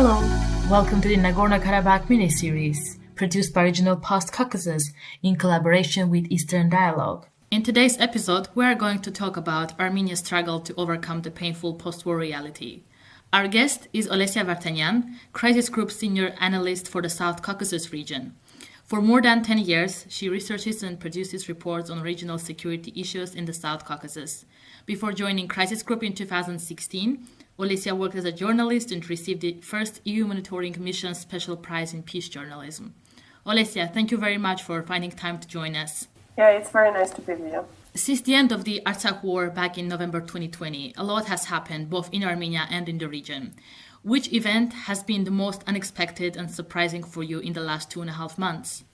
Hello, welcome to the Nagorno-Karabakh miniseries, produced by Regional South Caucasus in collaboration with Eastern Dialogue. In today's episode, we are going to talk about Armenia's struggle to overcome the painful post-war reality. Our guest is Olesya Vartanyan, Crisis Group Senior Analyst for the South Caucasus region. For more than 10 years, she researches and produces reports on regional security issues in the South Caucasus. Before joining Crisis Group in 2016, Olesya worked as a journalist and received the first EU Monitoring Mission Special Prize in Peace Journalism. Olesya, thank you very much for finding time to join us. Yeah, it's very nice to be with you. Since the end of the Artsakh War back in November 2020, a lot has happened both in Armenia and in the region. Which event has been the most unexpected and surprising for you in the last 2.5 months?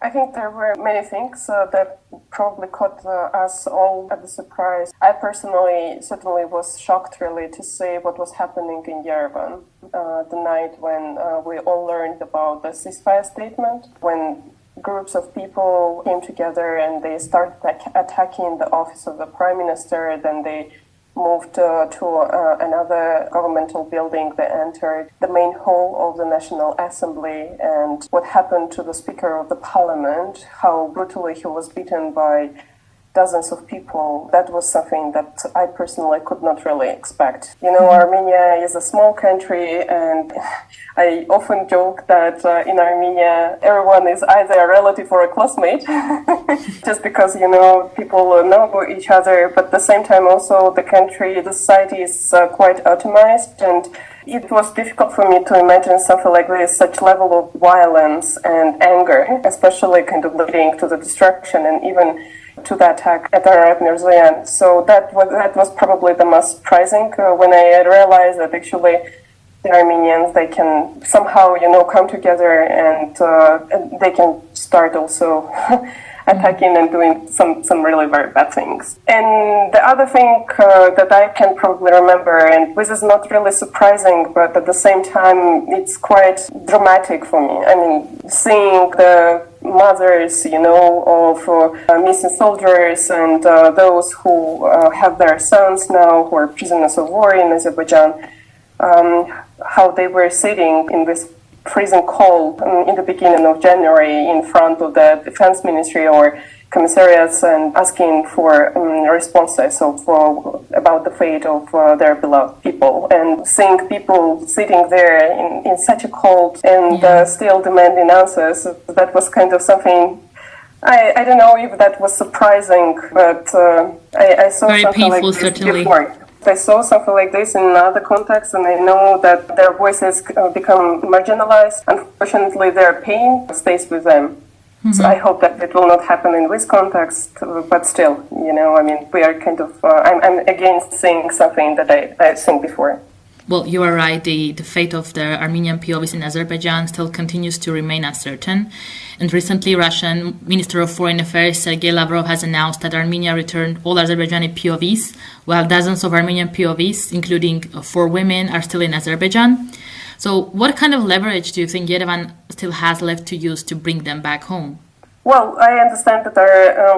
I think there were many things that probably caught us all at a surprise. I personally certainly was shocked really to see what was happening in Yerevan the night when we all learned about the ceasefire statement, when groups of people came together and they started attacking the office of the prime minister. Then they moved to another governmental building. They entered the main hall of the National Assembly, and what happened to the Speaker of the Parliament, how brutally he was beaten by dozens of people, that was something that I personally could not really expect. You know, Armenia is a small country, and I often joke that in Armenia, everyone is either a relative or a classmate, just because, you know, people know each other, but at the same time also the country, the society is quite atomized, and it was difficult for me to imagine something like this, such level of violence and anger, especially kind of leading to the destruction and even to the attack at Armenia Azerbaijan. So that was probably the most surprising when I realized that actually the Armenians, they can somehow, you know, come together and they can start also attacking and doing some really very bad things. And the other thing that I can probably remember, and this is not really surprising, but at the same time it's quite dramatic for me. I mean, seeing the mothers, you know, of missing soldiers and those who have their sons now who are prisoners of war in Azerbaijan, how they were sitting in this freezing cold in the beginning of January in front of the Defense Ministry or commissariats and asking for responses about the fate of their beloved people. And seeing people sitting there in such a cold and still demanding answers, that was kind of something, I don't know if that was surprising, but I saw very something painful, like this certainly. before. I saw something like this in other contexts, and I know that their voices become marginalized. Unfortunately, their pain stays with them. So I hope that it will not happen in this context, but still, you know, I mean, we are kind of, I'm against saying something that I've seen before. Well, you are right. The fate of the Armenian POWs in Azerbaijan still continues to remain uncertain. And recently, Russian Minister of Foreign Affairs Sergei Lavrov has announced that Armenia returned all Azerbaijani POWs, while dozens of Armenian POWs, including 4 women, are still in Azerbaijan. So what kind of leverage do you think Yerevan still has left to use to bring them back home? Well, I understand that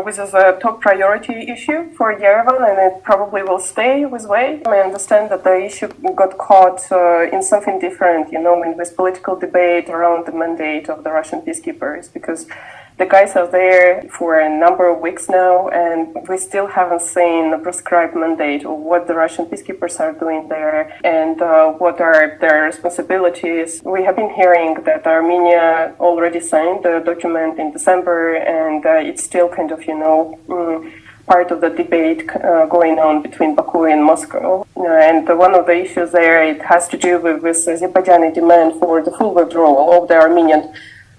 this is a top priority issue for Yerevan, and it probably will stay this way. I understand that the issue got caught in something different, you know, in this political debate around the mandate of the Russian peacekeepers, because the guys are there for a number of weeks now, and we still haven't seen a prescribed mandate of what the Russian peacekeepers are doing there and what are their responsibilities. We have been hearing that Armenia already signed the document in December, and it's still kind of, you know, part of the debate going on between Baku and Moscow. And one of the issues there, it has to do with this Azerbaijani demand for the full withdrawal of the Armenian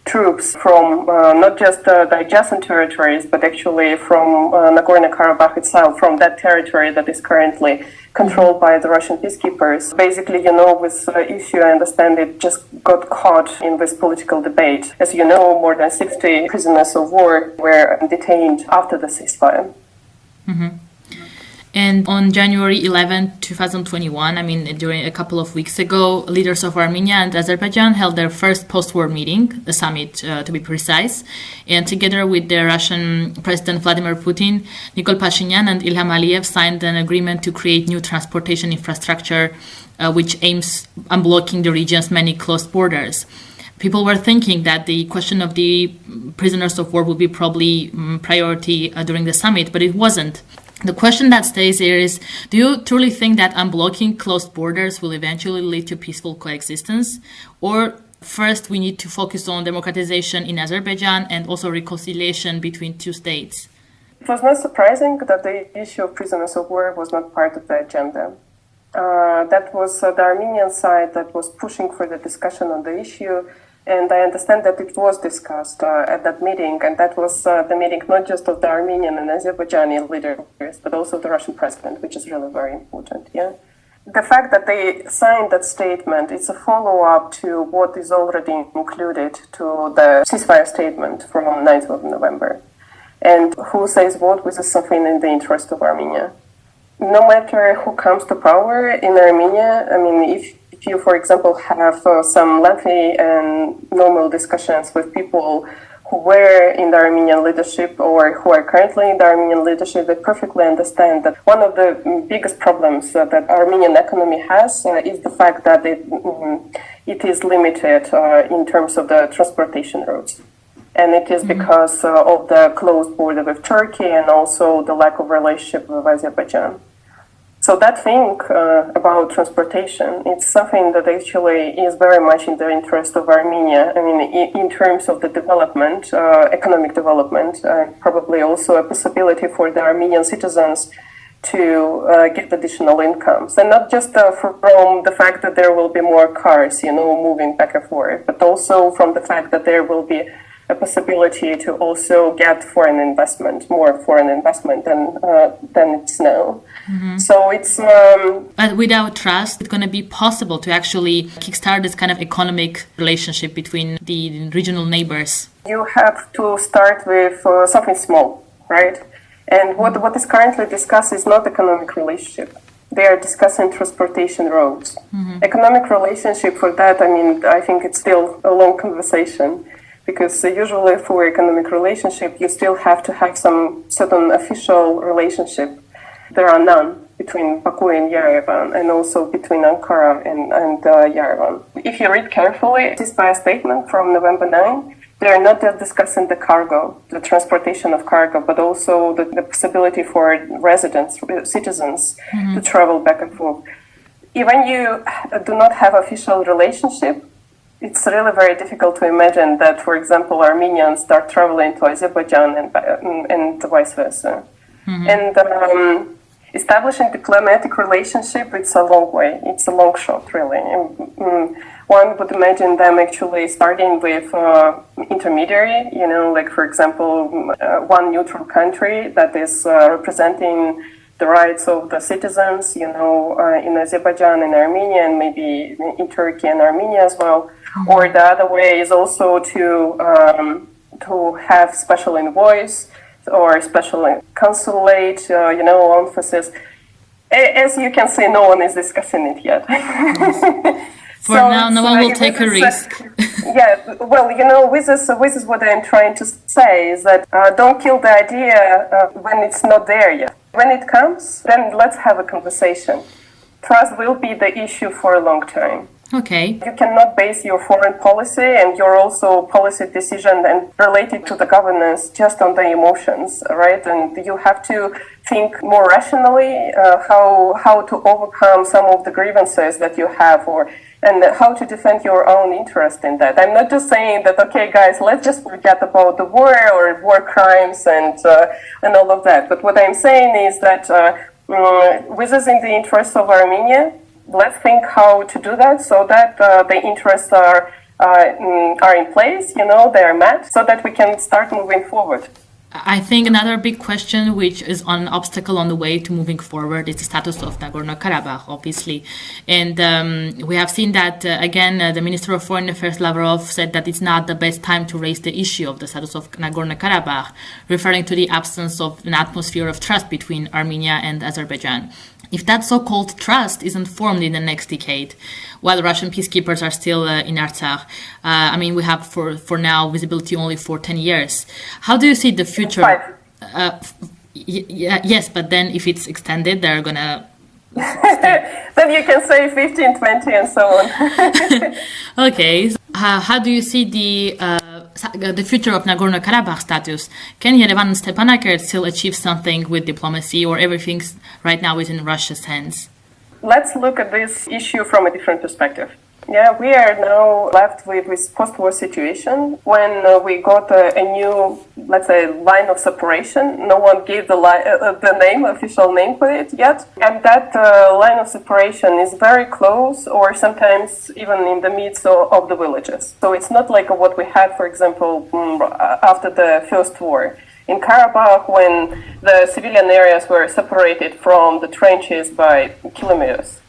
troops from not just the adjacent territories, but actually from Nagorno-Karabakh itself, from that territory that is currently controlled by the Russian peacekeepers. Basically, you know, this issue, I understand it just got caught in this political debate. As you know, more than 60 prisoners of war were detained after the ceasefire. And on January 11, 2021, during a couple of weeks ago, leaders of Armenia and Azerbaijan held their first post-war meeting, the summit to be precise. And together with the Russian President Vladimir Putin, Nikol Pashinyan and Ilham Aliyev signed an agreement to create new transportation infrastructure, which aims unblocking the region's many closed borders. People were thinking that the question of the prisoners of war would be probably priority during the summit, but it wasn't. The question that stays here is, do you truly think that unblocking closed borders will eventually lead to peaceful coexistence? Or first we need to focus on democratization in Azerbaijan and also reconciliation between two states? It was not surprising that the issue of prisoners of war was not part of the agenda. That was the Armenian side that was pushing for the discussion on the issue. And I understand that it was discussed at that meeting, and that was the meeting not just of the Armenian and Azerbaijani leaders, but also the Russian president, which is really very important. Yeah, the fact that they signed that statement, it's a follow-up to what is already included to the ceasefire statement from 9th of November. And who says what with something in the interest of Armenia. No matter who comes to power in Armenia, if you, for example, have some lengthy and normal discussions with people who were in the Armenian leadership or who are currently in the Armenian leadership, they perfectly understand that one of the biggest problems that Armenian economy has is the fact that it is limited in terms of the transportation routes. And it is because of the closed border with Turkey and also the lack of relationship with Azerbaijan. So that thing about transportation, it's something that actually is very much in the interest of Armenia. In terms of the development, economic development, probably also a possibility for the Armenian citizens to get additional incomes. And not just from the fact that there will be more cars, moving back and forth, but also from the fact that there will be a possibility to also get more foreign investment than it's now. Mm-hmm. So it's... But without trust, it's going to be possible to actually kickstart this kind of economic relationship between the regional neighbors. You have to start with something small, right? And what is currently discussed is not economic relationship. They are discussing transportation roads. Mm-hmm. Economic relationship for that, I think it's still a long conversation. Because usually for economic relationship, you still have to have some certain official relationship. There are none between Baku and Yerevan, and also between Ankara and Yerevan. If you read carefully, this by a statement from November 9, they are not just discussing the cargo, the transportation of cargo, but also the possibility for residents, citizens, to travel back and forth. Even you do not have official relationship, it's really very difficult to imagine that, for example, Armenians start traveling to Azerbaijan and vice versa. Mm-hmm. And establishing diplomatic relationship, it's a long way. It's a long shot, really. One would imagine them actually starting with intermediary, like, for example, one neutral country that is representing the rights of the citizens, in Azerbaijan and Armenia, and maybe in Turkey and Armenia as well. Mm-hmm. Or the other way is also to have special envoys or special consulate, emphasis. As you can see, no one is discussing it yet. For now, no one will take a risk. With this, what I'm trying to say is that don't kill the idea when it's not there yet. When it comes, then let's have a conversation. Trust will be the issue for a long time. Okay. You cannot base your foreign policy and your also policy decision and related to the governance just on the emotions, right? And you have to think more rationally how to overcome some of the grievances that you have and how to defend your own interest in that. I'm not just saying that, okay, guys, let's just forget about the war or war crimes and all of that. But what I'm saying is that this is in the interest of Armenia. Let's think how to do that so that the interests are in place, they are met, so that we can start moving forward. I think another big question, which is an obstacle on the way to moving forward, is the status of Nagorno-Karabakh, obviously. And we have seen that, the Minister of Foreign Affairs, Lavrov, said that it's not the best time to raise the issue of the status of Nagorno-Karabakh, referring to the absence of an atmosphere of trust between Armenia and Azerbaijan. If that so-called trust isn't formed in the next decade, while Russian peacekeepers are still in Artsakh, we have for now visibility only for 10 years. How do you see the future? Yes, but then if it's extended, they're gonna. Then you can say 15, 20, and so on. Okay. How do you see the future of Nagorno-Karabakh status? Can Yerevan and Stepanakert still achieve something with diplomacy, or everything right now is in Russia's hands? Let's look at this issue from a different perspective. Yeah, we are now left with this post-war situation when we got a new, let's say, line of separation. No one gave the official name for it yet. And that line of separation is very close, or sometimes even in the midst of the villages. So it's not like what we had, for example, after the First War. In Karabakh, when the civilian areas were separated from the trenches by kilometers.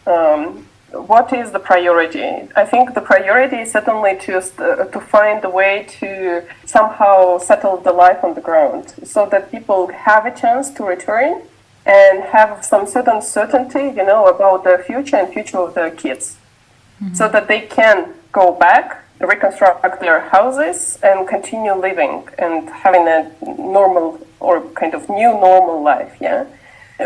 What is the priority? I think the priority is certainly to find a way to somehow settle the life on the ground so that people have a chance to return and have some certain certainty, about the future and future of their kids. Mm-hmm. So that they can go back, reconstruct their houses and continue living and having a normal or kind of new normal life, yeah?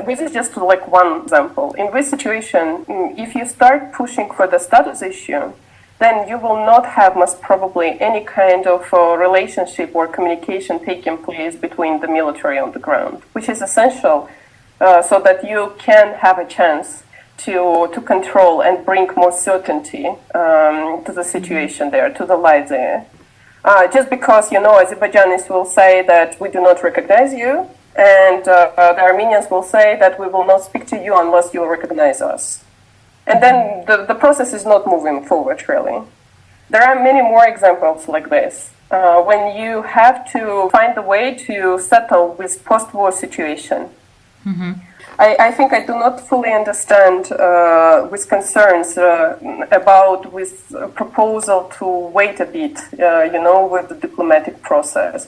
This is just like one example. In this situation, if you start pushing for the status issue, then you will not have most probably any kind of relationship or communication taking place between the military on the ground, which is essential so that you can have a chance to control and bring more certainty to the situation there, to the life there. Just because, Azerbaijanis will say that we do not recognize you, and the Armenians will say that we will not speak to you unless you recognize us. And then the process is not moving forward, really. There are many more examples like this. When you have to find a way to settle this post-war situation. Mm-hmm. I think I do not fully understand with concerns about this proposal to wait a bit, with the diplomatic process.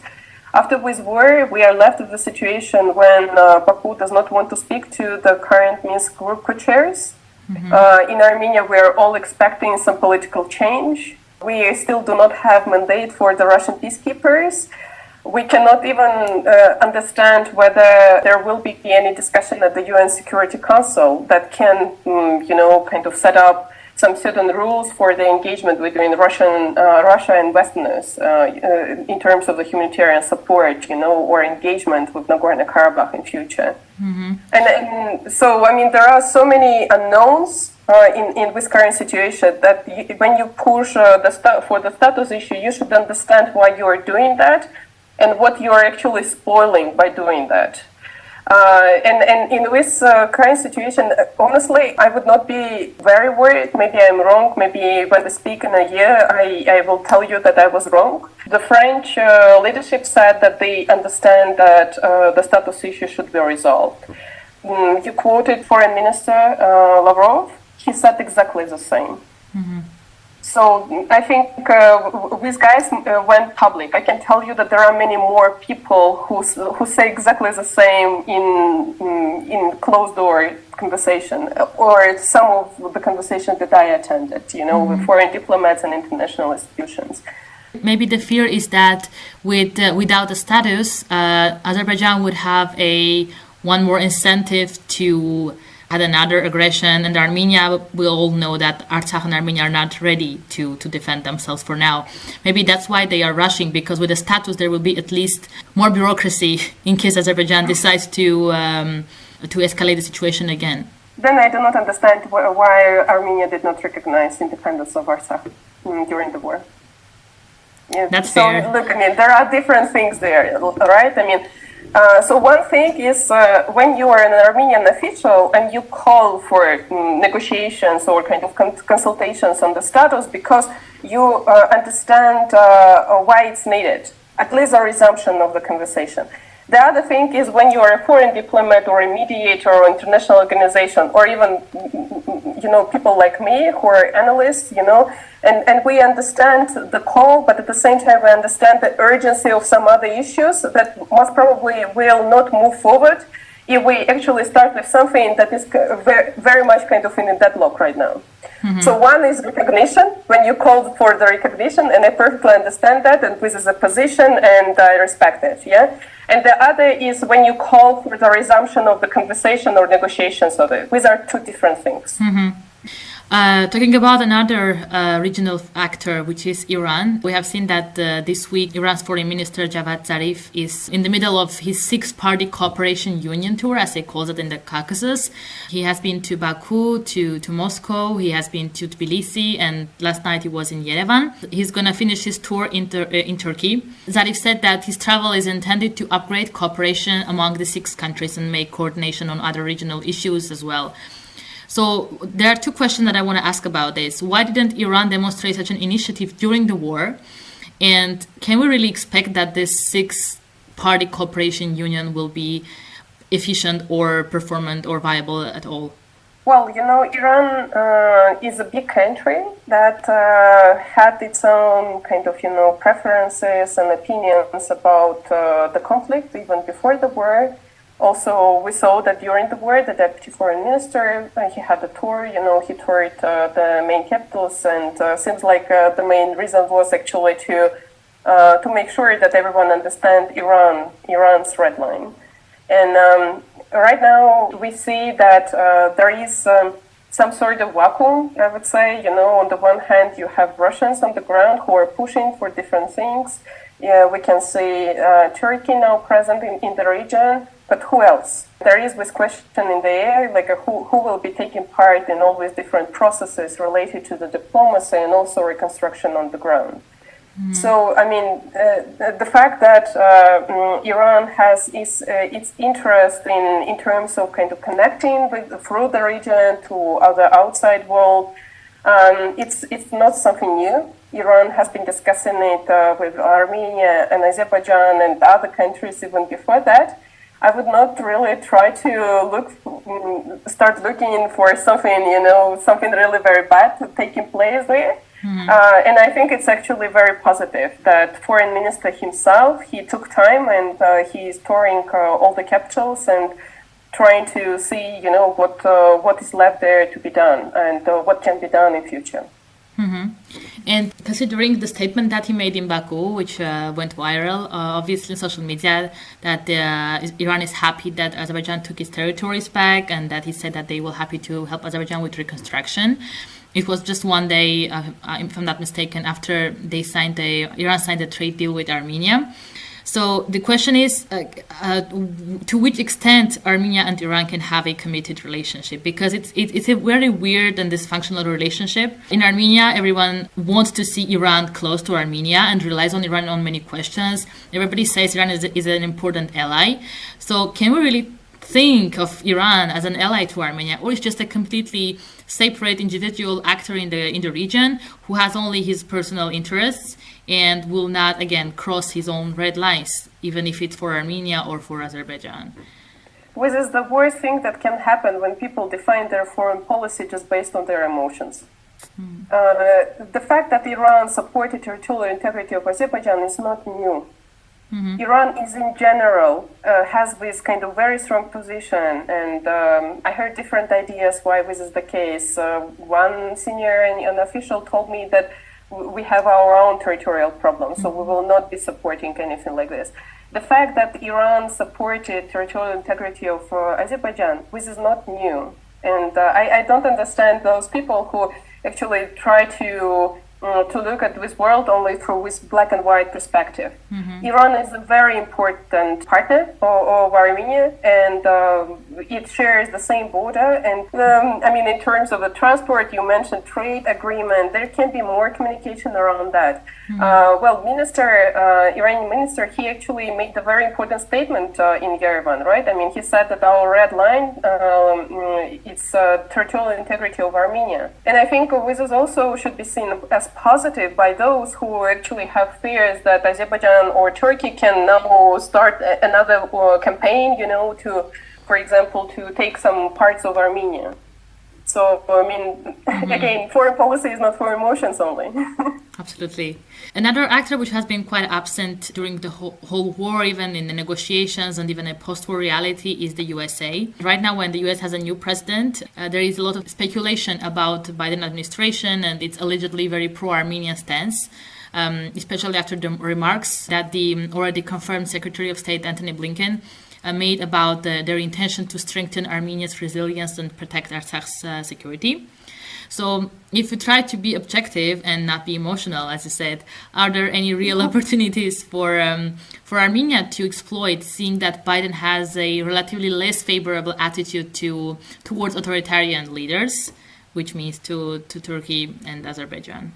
After this war, we are left with the situation when Baku does not want to speak to the current Minsk group co-chairs. Mm-hmm. In Armenia, we are all expecting some political change. We still do not have mandate for the Russian peacekeepers. We cannot even understand whether there will be any discussion at the UN Security Council that can, kind of set up some certain rules for the engagement between Russia and Westerners in terms of the humanitarian support, or engagement with Nagorno-Karabakh in future. Mm-hmm. And so, there are so many unknowns in this current situation that when you push for the status issue, you should understand why you are doing that and what you are actually spoiling by doing that. And in this current situation, honestly, I would not be very worried. Maybe I'm wrong. Maybe when we speak in a year, I will tell you that I was wrong. The French leadership said that they understand that the status issue should be resolved. You quoted Foreign Minister Lavrov. He said exactly the same. Mm-hmm. So I think these guys went public. I can tell you that there are many more people who say exactly the same in closed door conversation, or some of the conversations that I attended, with foreign diplomats and international institutions. Maybe the fear is that without the status, Azerbaijan would have one more incentive to add another aggression, and Armenia, we all know that Artsakh and Armenia are not ready to defend themselves for now. Maybe that's why they are rushing, because with the status there will be at least more bureaucracy in case Azerbaijan decides to escalate the situation again. Then I do not understand why Armenia did not recognize independence of Artsakh during the war. Yeah, that's fair. So look, there are different things there, right? So one thing is when you are an Armenian official and you call for negotiations or kind of consultations on the status because you understand why it's needed, at least a resumption of the conversation. The other thing is when you are a foreign diplomat or a mediator or international organization, or even, people like me who are analysts, and we understand the call, but at the same time we understand the urgency of some other issues that most probably will not move forward if we actually start with something that is very, very much kind of in a deadlock right now. Mm-hmm. So one is recognition, when you called for the recognition, and I perfectly understand that, and this is a position, and I respect it, yeah? And the other is when you call for the resumption of the conversation or negotiations of it. These are two different things. Mm-hmm. Talking about another regional actor, which is Iran, we have seen that this week Iran's foreign minister Javad Zarif is in the middle of his six-party cooperation union tour, as he calls it, in the Caucasus. He has been to Baku, to Moscow, he has been to Tbilisi, and last night he was in Yerevan. He's going to finish his tour in Turkey. Zarif said that his travel is intended to upgrade cooperation among the six countries and make coordination on other regional issues as well. So there are two questions that I want to ask about this. Why didn't Iran demonstrate such an initiative during the war? And can we really expect that this six-party cooperation union will be efficient or performant or viable at all? Well, Iran is a big country that had its own kind of, preferences and opinions about the conflict even before the war. Also, we saw that during the war, the deputy foreign minister, he had a tour, he toured the main capitals, and seems like the main reason was actually to make sure that everyone understands Iran's red line. And right now, we see that there is some sort of vacuum, I would say. On the one hand, you have Russians on the ground who are pushing for different things. Yeah, we can see Turkey now present in the region. But who else? There is this question in the air, like who will be taking part in all these different processes related to the diplomacy and also reconstruction on the ground. Mm. So, the fact that Iran has its interest in terms of kind of connecting through the region to other outside world, it's not something new. Iran has been discussing it with Armenia and Azerbaijan and other countries even before that. I would not really try to start looking for something really very bad taking place there. Mm-hmm. And I think it's actually very positive that foreign minister himself, he took time and he is touring all the capitals and trying to see, what is left there to be done and what can be done in future. Mm-hmm. And considering the statement that he made in Baku, which went viral, obviously on social media, that Iran is happy that Azerbaijan took its territories back, and that he said that they will happy to help Azerbaijan with reconstruction. It was just one day, if I'm not mistaken, after Iran signed a trade deal with Armenia. So the question is, to which extent Armenia and Iran can have a committed relationship? Because it's a very weird and dysfunctional relationship. In Armenia, everyone wants to see Iran close to Armenia and relies on Iran on many questions. Everybody says Iran is an important ally. So can we really think of Iran as an ally to Armenia, or is just a completely separate individual actor in the region who has only his personal interests and will not, again, cross his own red lines, even if it's for Armenia or for Azerbaijan? Which is the worst thing that can happen when people define their foreign policy just based on their emotions. The fact that Iran supported territorial integrity of Azerbaijan is not new. Mm-hmm. Iran is in general has this kind of very strong position, and I heard different ideas why this is the case. One senior and official told me that we have our own territorial problems, so we will not be supporting anything like this. The fact that Iran supported territorial integrity of Azerbaijan, this is not new. And I don't understand those people who actually try to look at this world only through this black and white perspective. Mm-hmm. Iran is a very important partner of Armenia, and it shares the same border. And in terms of the transport, you mentioned trade agreement. There can be more communication around that. Iranian minister, he actually made a very important statement in Yerevan, right? I mean, he said that our red line, it's territorial integrity of Armenia. And I think this also should be seen as positive by those who actually have fears that Azerbaijan or Turkey can now start another campaign, for example, to take some parts of Armenia. So, again, foreign policy is not for emotions only. Absolutely. Another actor which has been quite absent during the whole war, even in the negotiations and even a post-war reality, is the USA. Right now, when the US has a new president, there is a lot of speculation about the Biden administration and its allegedly very pro-Armenian stance. Especially after the remarks that the already confirmed Secretary of State Antony Blinken made about their intention to strengthen Armenia's resilience and protect Artsakh's security. So if you try to be objective and not be emotional, as you said, are there any real opportunities for Armenia to exploit, seeing that Biden has a relatively less favorable attitude towards authoritarian leaders, which means to Turkey and Azerbaijan?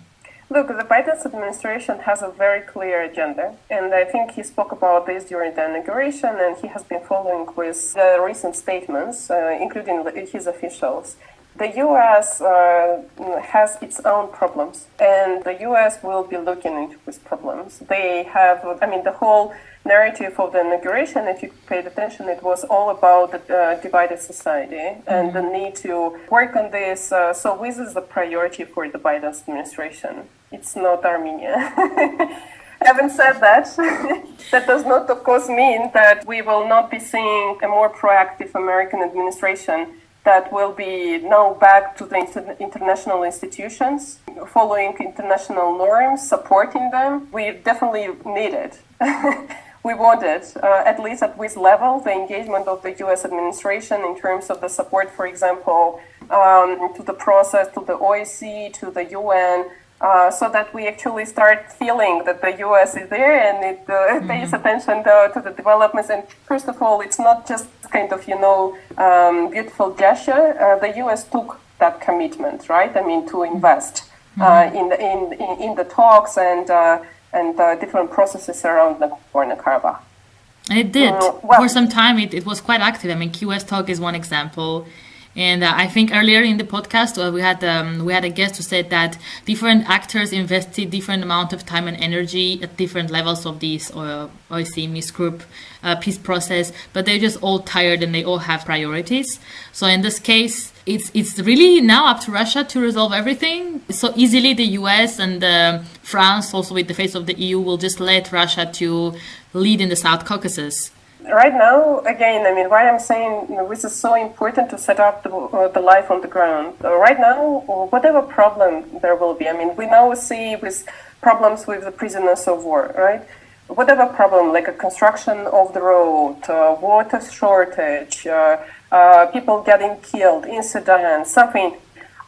Look, the Biden administration has a very clear agenda, and I think he spoke about this during the inauguration, and he has been following with the recent statements, including his officials. The U.S. has its own problems, and the U.S. will be looking into these problems. They have, the whole narrative of the inauguration, if you paid attention, it was all about the divided society and the need to work on this. So this is the priority for the Biden administration. It's not Armenia. Having said that, that does not, of course, mean that we will not be seeing a more proactive American administration that will be now back to the international institutions, following international norms, supporting them. We definitely need it. We want it, at least at this level, the engagement of the U.S. administration in terms of the support, for example, to the process, to the OSCE, to the UN, so that we actually start feeling that the U.S. is there and it pays attention to the developments. And first of all, it's not just kind of, beautiful gesture. The U.S. took that commitment, right? To invest in the talks and different processes around Nagorno-Karabakh. And it did. For some time, it was quite active. QS Talk is one example. And I think earlier in the podcast, we had a guest who said that different actors invested different amount of time and energy at different levels of this OSCE Minsk group peace process, but they're just all tired and they all have priorities. So in this case, it's really now up to Russia to resolve everything. So easily the US and France, also with the face of the EU, will just let Russia to lead in the South Caucasus. Right now, again, why I'm saying this is so important to set up the life on the ground. Right now, whatever problem there will be, we now see with problems with the prisoners of war, right? Whatever problem, like a construction of the road, water shortage, people getting killed, incidents, something.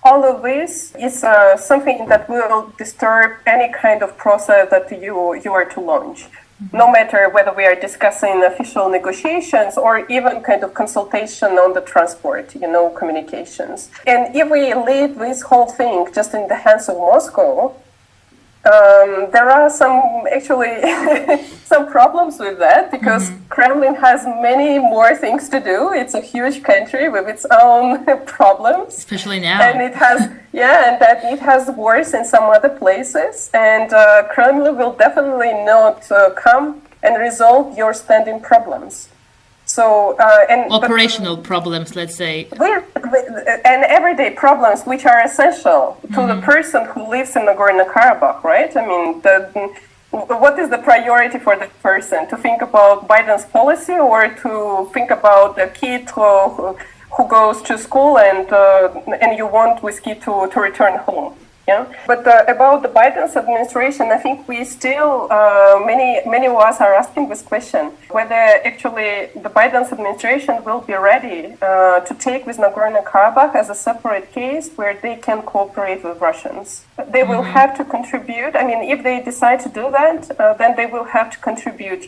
All of this is something that will disturb any kind of process that you are to launch. No matter whether we are discussing official negotiations or even kind of consultation on the transport, communications. And if we leave this whole thing just in the hands of Moscow, there are some problems with that because Kremlin has many more things to do. It's a huge country with its own problems, especially now. And it has wars in some other places. And Kremlin will definitely not come and resolve your standing problems. So operational problems, let's say, and everyday problems which are essential to the person who lives in Nagorno-Karabakh, right? What is the priority for the person? To think about Biden's policy or to think about a kid who goes to school and you want this kid to return home? Yeah, but about the Biden's administration, I think we still, many of us are asking this question, whether actually the Biden's administration will be ready to take with Nagorno-Karabakh as a separate case where they can cooperate with Russians. They will have to contribute. I mean, if they decide to do that, then they will have to contribute,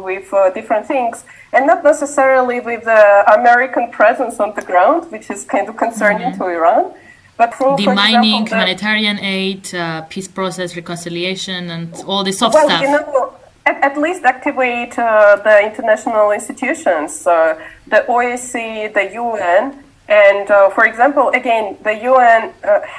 with different things, and not necessarily with the American presence on the ground, which is kind of concerning to Iran. But demining humanitarian aid, peace process, reconciliation, and all the soft stuff. At least activate the international institutions, the OSCE, the UN, and for example, again, the UN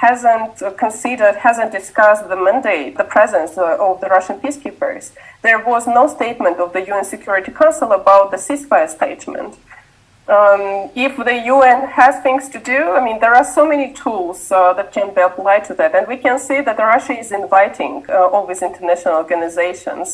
hasn't discussed the mandate, the presence of the Russian peacekeepers. There was no statement of the UN Security Council about the ceasefire statement. If the UN has things to do, I mean, there are so many tools that can be applied to that. And we can see that Russia is inviting all these international organizations.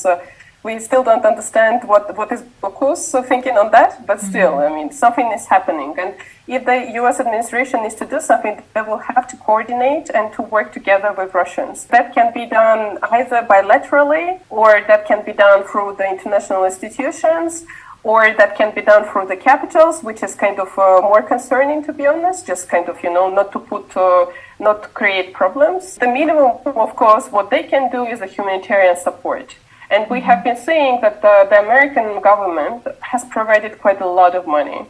We still don't understand what is Baku's thinking on that, but still, I mean, something is happening. And if the US administration is to do something, they will have to coordinate and to work together with Russians. That can be done either bilaterally, or that can be done through the international institutions, or that can be done through the capitals, which is kind of more concerning, to be honest, just kind of, not to create problems. The minimum, of course, what they can do is a humanitarian support. And we have been seeing that the American government has provided quite a lot of money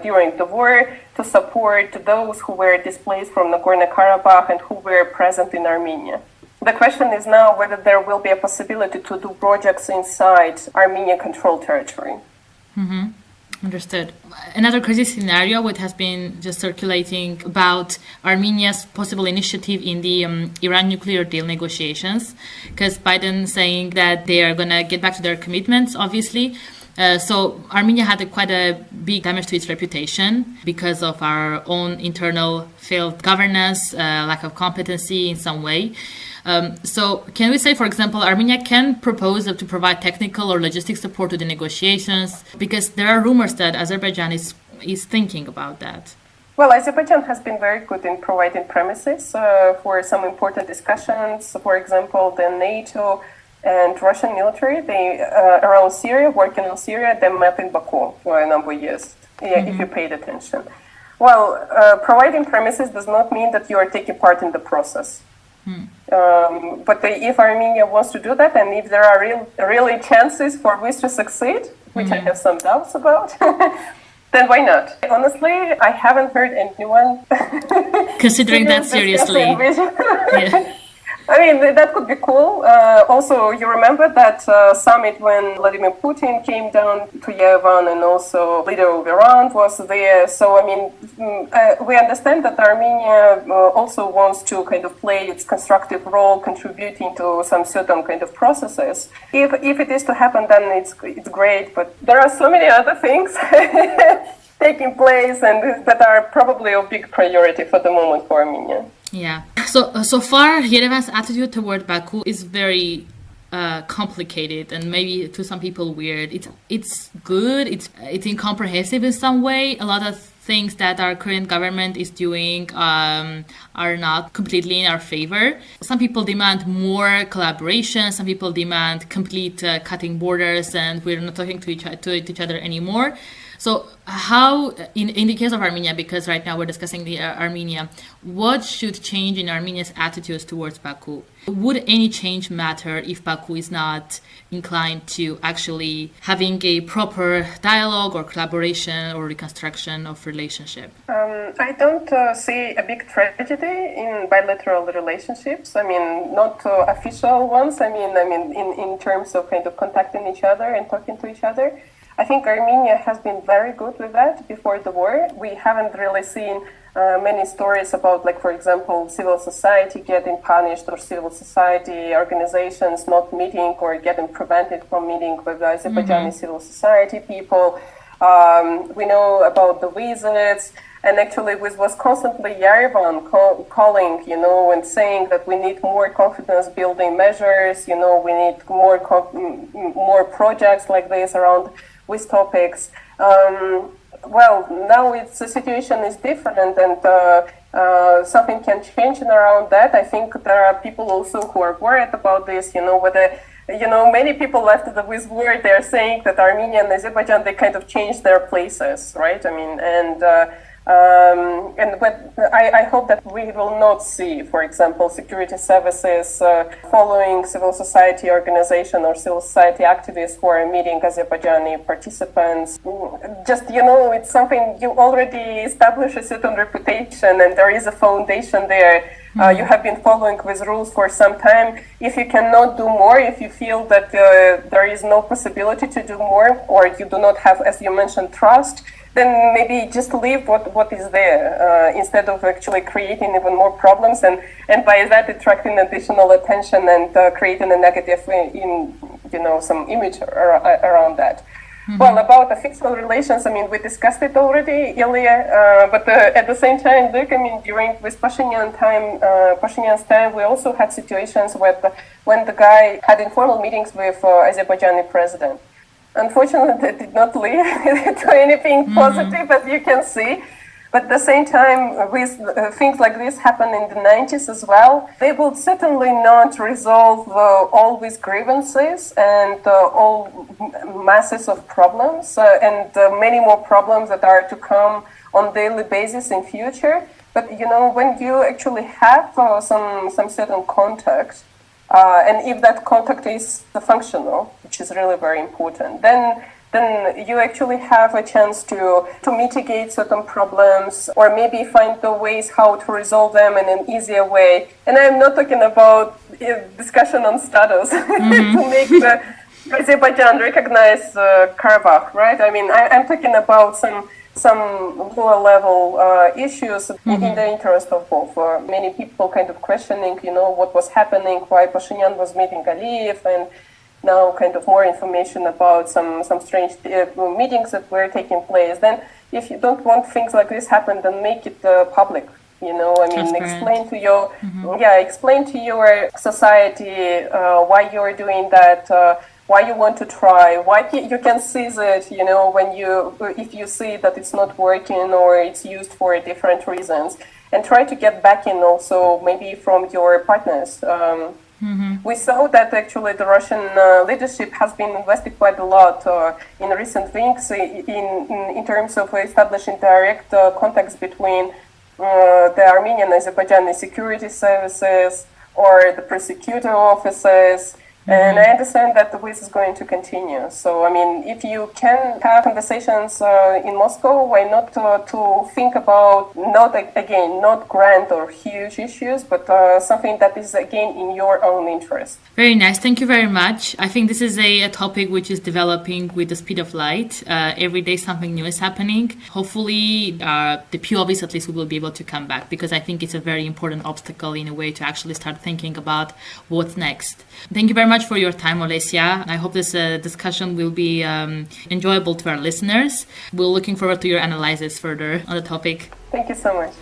during the war to support those who were displaced from Nagorno-Karabakh and who were present in Armenia. The question is now whether there will be a possibility to do projects inside Armenian-controlled territory. Mm-hmm. Understood. Another crazy scenario which has been just circulating about Armenia's possible initiative in the Iran nuclear deal negotiations, because Biden saying that they are going to get back to their commitments, obviously. So Armenia had quite a big damage to its reputation because of our own internal failed governance, lack of competency in some way. So can we say, for example, Armenia can propose to provide technical or logistic support to the negotiations? Because there are rumors that Azerbaijan is thinking about that. Well, Azerbaijan has been very good in providing premises for some important discussions. For example, the NATO and Russian military, they around Syria, working on Syria, they met in Baku for a number of years, if you paid attention. Well, providing premises does not mean that you are taking part in the process. But if Armenia wants to do that, and if there are really chances for this to succeed, which I have some doubts about, then why not? Honestly, I haven't heard anyone considering that seriously. I mean, that could be cool. Also, you remember that summit when Vladimir Putin came down to Yerevan, and also leader of Iran was there. So, I mean, we understand that Armenia also wants to kind of play its constructive role, contributing to some certain kind of processes. If it is to happen, then it's great. But there are so many other things taking place, and that are probably a big priority for the moment for Armenia. Yeah. So far, Yerevan's attitude toward Baku is very complicated and maybe to some people weird. It's good. It's incomprehensive in some way. A lot of things that our current government is doing are not completely in our favor. Some people demand more collaboration. Some people demand complete cutting borders, and we're not talking to each other anymore. So how, in the case of Armenia, because right now we're discussing the Armenia, what should change in Armenia's attitudes towards Baku? Would any change matter if Baku is not inclined to actually having a proper dialogue or collaboration or reconstruction of relationship? I don't see a big tragedy in bilateral relationships. I mean, not official ones. I mean, in terms of kind of contacting each other and talking to each other. I think Armenia has been very good with that before the war. We haven't really seen many stories about, like, for example, civil society getting punished or civil society organizations not meeting or getting prevented from meeting with the Azerbaijani civil society people. We know about the visits. And actually, this was constantly Yerevan calling, and saying that we need more confidence-building measures. We need more projects like this around these topics. well, now the situation is different, and something can change around that. I think there are people also who are worried about this, whether, many people left with word, they're saying that Armenia and Azerbaijan, they kind of changed their places, right? I mean, but I hope that we will not see, for example, security services following civil society organization or civil society activists who are meeting Azerbaijani participants. Just, it's something you already establish a certain reputation, and there is a foundation there. You have been following with rules for some time. If you cannot do more, if you feel that there is no possibility to do more, or you do not have, as you mentioned, trust, then maybe just leave what is there instead of actually creating even more problems and by that attracting additional attention and creating a negative some image around that. Mm-hmm. Well, about official relations, I mean, we discussed it already earlier, but at the same time, look, I mean, with Pashinyan's time, we also had situations when the guy had informal meetings with Azerbaijani president. Unfortunately, that did not lead to anything positive, as you can see. But at the same time, with things like this happen in the 90s as well, they will certainly not resolve all these grievances and all masses of problems and many more problems that are to come on daily basis in future. But, when you actually have some certain contact, and if that contact is functional, which is really very important, then you actually have a chance to mitigate certain problems or maybe find the ways how to resolve them in an easier way. And I'm not talking about discussion on status to make Azerbaijan recognize Karabakh, right? I mean, I'm talking about some lower level issues in the interest of both. Many people kind of questioning, what was happening, why Pashinyan was meeting Aliyev, and now kind of more information about some strange meetings that were taking place. Then if you don't want things like this happen, then make it public. Explain to your society why you're doing that, why you want to try, why you can seize it, if you see that it's not working or it's used for different reasons, and try to get backing also maybe from your partners. We saw that actually the Russian leadership has been invested quite a lot in recent weeks in terms of establishing direct contacts between the Armenian and Azerbaijani security services or the prosecutor offices. And I understand that this is going to continue. So, I mean, if you can have conversations in Moscow, why not to think about not grand or huge issues, but something that is, again, in your own interest. Very nice. Thank you very much. I think this is a topic which is developing with the speed of light. Every day something new is happening. Hopefully, the POWs, at least, we will be able to come back, because I think it's a very important obstacle in a way to actually start thinking about what's next. Thank you very much for your time, Olesya. I hope this discussion will be enjoyable to our listeners. We're looking forward to your analysis further on the topic. Thank you so much.